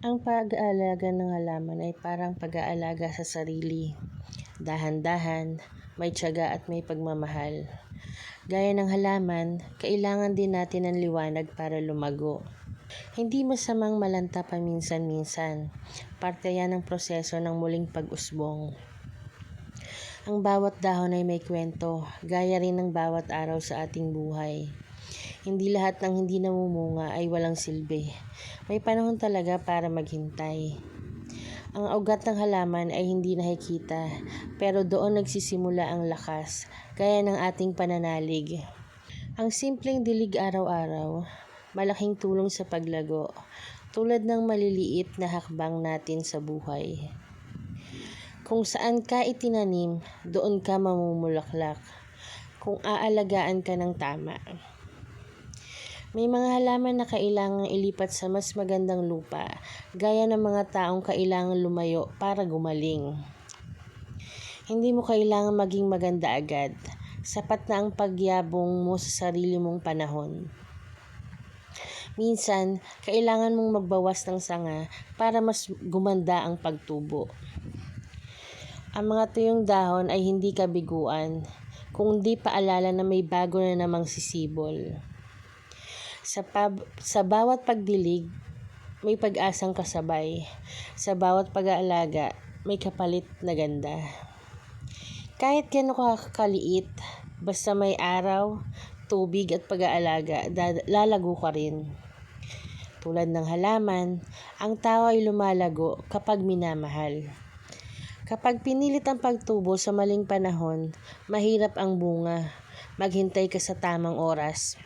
Ang pag-aalaga ng halaman ay parang pag-aalaga sa sarili. Dahan-dahan, may tiyaga at may pagmamahal. Gaya ng halaman, kailangan din natin ng liwanag para lumago. Hindi masamang malanta paminsan-minsan. Parte yan ng proseso ng muling pag-usbong. Ang bawat dahon ay may kwento, gaya rin ng bawat araw sa ating buhay. Hindi lahat ng hindi namumunga ay walang silbi. May panahon talaga para maghintay. Ang ugat ng halaman ay hindi nakikita, pero doon nagsisimula ang lakas, gaya ng ating pananalig. Ang simpleng dilig araw-araw, malaking tulong sa paglago, tulad ng maliliit na hakbang natin sa buhay. Kung saan ka itinanim, doon ka mamumulaklak, kung aalagaan ka ng tama. May mga halaman na kailangang ilipat sa mas magandang lupa, gaya ng mga taong kailangang lumayo para gumaling. Hindi mo kailangang maging maganda agad. Sapat na ang pagyabong mo sa sarili mong panahon. Minsan, kailangan mong magbawas ng sanga para mas gumanda ang pagtubo. Ang mga tuyong dahon ay hindi kabiguan, kundi paalala na may bago na namang sisibol. Sa bawat pagdilig, may pag-asang kasabay. Sa bawat pag-aalaga, may kapalit na ganda. Kahit gano'n ka kaliit, basta may araw, tubig at pag-aalaga, lalago ka rin. Tulad ng halaman, ang tao ay lumalago kapag minamahal. Kapag pinilit ang pagtubo sa maling panahon, mahirap ang bunga. Maghintay ka sa tamang oras.